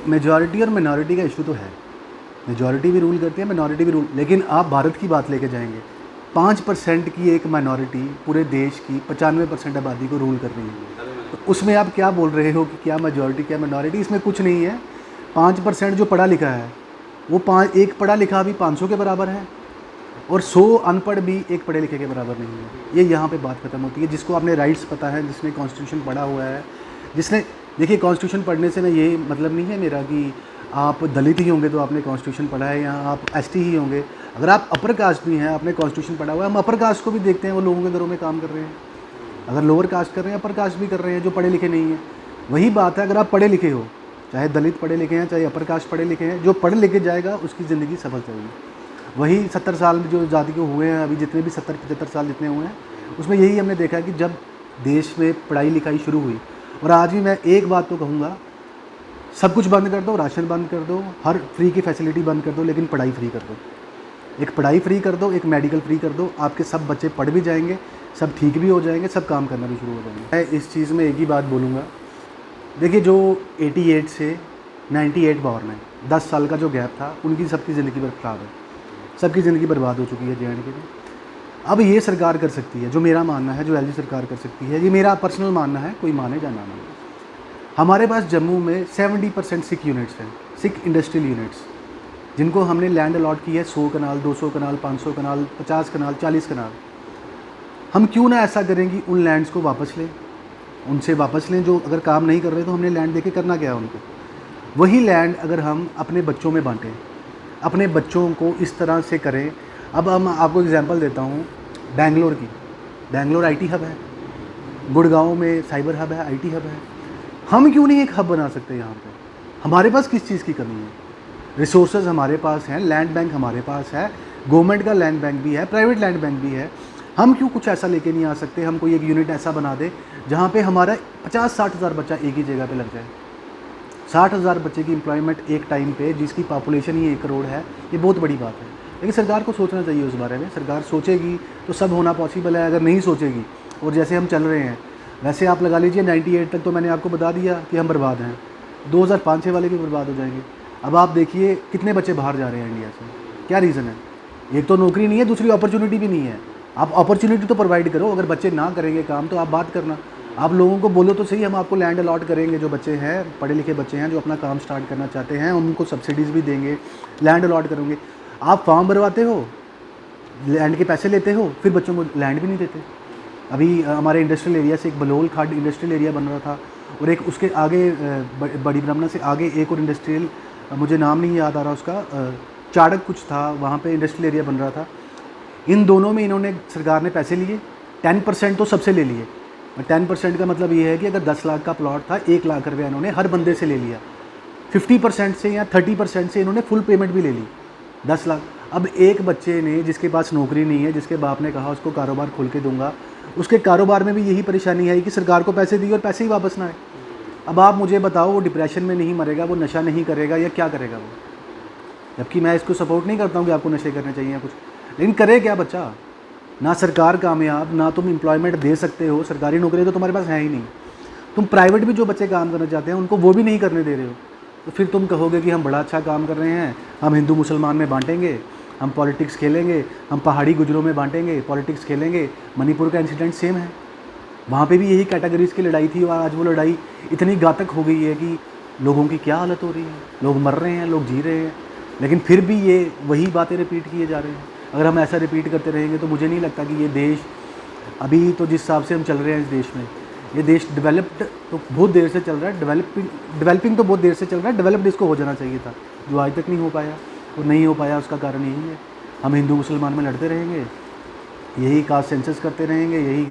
Majority और minority का issue तो है, मेजॉरिटी भी रूल करती है, मिनॉरिटी भी रूल, लेकिन आप भारत की बात लेके जाएंगे, 5% की एक माइनॉरिटी पूरे देश की 95% आबादी को रूल कर रही है। तो उसमें आप क्या बोल रहे हो कि क्या मेजॉरिटी क्या मिनॉरिटी? इसमें कुछ नहीं है। 5% जो पढ़ा लिखा है वो एक पढ़ा लिखा भी 500 के बराबर है, और 100 अनपढ़ भी एक पढ़े लिखे के बराबर नहीं है। ये यहाँ पे बात ख़त्म होती है। जिसको अपने राइट्स पता है, जिसने कॉन्स्टिट्यूशन पढ़ा हुआ है, जिसने, देखिए कॉन्स्टिट्यूशन पढ़ने से ना ये मतलब नहीं है मेरा कि आप दलित ही होंगे तो आपने कॉन्स्टिट्यूशन पढ़ा है, या आप एसटी ही होंगे। अगर आप अपर कास्ट भी हैं, आपने कॉन्स्टिट्यूशन पढ़ा हुआ है। हम अपर कास्ट को भी देखते हैं, वो लोगों के घरों में काम कर रहे हैं। अगर लोअर कास्ट कर रहे हैं, अपर कास्ट भी कर रहे हैं जो पढ़े लिखे नहीं हैं। वही बात है, अगर आप पढ़े लिखे हो, चाहे दलित पढ़े लिखे हैं, चाहे अपर कास्ट पढ़े लिखे हैं, जो पढ़ लिखे जाएगा उसकी ज़िंदगी सफल चलेगी। वही 70 साल जो आज़ादी को हुए हैं, अभी जितने भी 70-75 साल जितने हुए हैं, उसमें यही हमने देखा है कि जब देश में पढ़ाई लिखाई शुरू हुई, और आज भी मैं एक बात तो कहूँगा, सब कुछ बंद कर दो, राशन बंद कर दो, हर फ्री की फैसिलिटी बंद कर दो, लेकिन पढ़ाई फ्री कर दो। एक पढ़ाई फ्री कर दो, एक मेडिकल फ्री कर दो, आपके सब बच्चे पढ़ भी जाएंगे, सब ठीक भी हो जाएंगे, सब काम करना भी शुरू हो जाएंगे। मैं इस चीज़ में एक ही बात बोलूँगा, देखिए जो 88 से 98 बॉर्न है, 10 साल का जो गैप था, उनकी सबकी ज़िंदगी ख़राब है, सबकी ज़िंदगी बर्बाद हो चुकी है JNK में। अब ये सरकार कर सकती है, जो मेरा मानना है, जो LG सरकार कर सकती है, ये मेरा पर्सनल मानना है, कोई माने या ना माने। हमारे पास जम्मू में 70% सिख यूनिट्स हैं, सिख इंडस्ट्रियल यूनिट्स, जिनको हमने लैंड अलॉट की है 100 कनाल, 200 कनाल, 500 कनाल, 50 कनाल, 40 कनाल। हम क्यों ना ऐसा करें कि उन लैंड्स को वापस लें, उनसे वापस लें। जो अगर काम नहीं कर रहे तो हमने लैंड देके करना क्या है उनको? वही लैंड अगर हम अपने बच्चों में बांटें, अपने बच्चों को इस तरह से करें। अब हम आपको एग्जांपल देता हूँ बेंगलोर की। बेंगलोर IT हब है, गुड़गांव में साइबर हब है, IT हब है। हम क्यों नहीं एक हब बना सकते यहाँ पे? हमारे पास किस चीज़ की कमी है? रिसोर्सेज हमारे पास हैं, लैंड बैंक हमारे पास है, गवर्नमेंट का लैंड बैंक भी है, प्राइवेट लैंड बैंक भी है। हम क्यों कुछ ऐसा लेके नहीं आ सकते? हम कोई एक यूनिट ऐसा बना दे जहाँ पे हमारा 50-60 हज़ार बच्चा एक ही जगह पे लग जाए। 60 हज़ार बच्चे की एम्प्लॉयमेंट एक टाइम पे, जिसकी पॉपुलेशन ही 1 करोड़ है, ये बहुत बड़ी बात है। लेकिन सरकार को सोचना चाहिए उस बारे में। सरकार सोचेगी तो सब होना पॉसिबल है। अगर नहीं सोचेगी, और जैसे हम चल रहे हैं वैसे आप लगा लीजिए 98 तक तो मैंने आपको बता दिया कि हम बर्बाद हैं, 2005-6 वाले भी बर्बाद हो जाएंगे। अब आप देखिए कितने बच्चे बाहर जा रहे हैं इंडिया से, क्या रीज़न है? एक तो नौकरी नहीं है, दूसरी अपॉर्चुनिटी भी नहीं है। आप अपॉर्चुनिटी तो प्रोवाइड करो। अगर बच्चे ना करेंगे काम तो आप बात करना, आप लोगों को बोलो तो सही, हम आपको लैंड अलॉट करेंगे। जो बच्चे हैं, पढ़े लिखे बच्चे हैं, जो अपना काम स्टार्ट करना चाहते हैं, उनको सब्सिडीज़ भी देंगे, लैंड अलॉट करेंगे। आप फॉर्म भरवाते हो, लैंड के पैसे लेते हो, फिर बच्चों को लैंड भी नहीं देते। अभी हमारे इंडस्ट्रियल एरिया से एक बलोल खाड इंडस्ट्रियल एरिया बन रहा था, और एक उसके आगे बड़ी ब्राह्मणा से आगे एक और इंडस्ट्रियल, मुझे नाम नहीं याद आ रहा उसका, चाड़क कुछ था, वहाँ पे इंडस्ट्रियल एरिया बन रहा था। इन दोनों में इन्होंने, सरकार ने पैसे लिए, 10% तो सबसे ले लिए। 10% का मतलब ये है कि अगर 10 लाख का प्लॉट था, 1 लाख रुपया इन्होंने हर बंदे से ले लिया। 50% से या 30% से इन्होंने फुल पेमेंट भी ले ली, 10 लाख। अब एक बच्चे ने, जिसके पास नौकरी नहीं है, जिसके बाप ने कहा उसको कारोबार खोल के दूंगा, उसके कारोबार में भी यही परेशानी है कि सरकार को पैसे दिए और पैसे ही वापस ना आए। अब आप मुझे बताओ, वो डिप्रेशन में नहीं मरेगा, वो नशा नहीं करेगा, या क्या करेगा वो? जबकि मैं इसको सपोर्ट नहीं करता हूँ कि आपको नशे करने चाहिए या कुछ, लेकिन करे क्या बच्चा? ना सरकार कामयाब, ना तुम एम्प्लॉयमेंट दे सकते हो, सरकारी नौकरी तो तुम्हारे पास है ही नहीं। तुम प्राइवेट भी जो बच्चे काम करना चाहते हैं उनको वो भी नहीं करने दे रहे हो। तो फिर तुम कहोगे कि हम बड़ा अच्छा काम कर रहे हैं, हम हिंदू मुसलमान में बांटेंगे, हम पॉलिटिक्स खेलेंगे, हम पहाड़ी गुजरों में बांटेंगे, पॉलिटिक्स खेलेंगे। मणिपुर का इंसिडेंट सेम है, वहाँ पे भी यही कैटेगरीज़ की लड़ाई थी, और आज वो लड़ाई इतनी घातक हो गई है कि लोगों की क्या हालत हो रही है। लोग मर रहे हैं, लोग जी रहे हैं, लेकिन फिर भी ये वही बातें रिपीट किए जा रहे हैं। अगर हम ऐसा रिपीट करते रहेंगे तो मुझे नहीं लगता कि ये देश, अभी तो जिस हिसाब से हम चल रहे हैं इस देश में, ये देश डेवलप्ड तो बहुत देर से चल रहा है, डेवलपिंग तो बहुत देर से चल रहा है, डेवलप्ड इसको हो जाना चाहिए था, जो आज तक नहीं हो पाया। और नहीं हो पाया उसका कारण यही है, हम हिंदू मुसलमान में लड़ते रहेंगे, यही कास्ट सेंसस करते रहेंगे, यही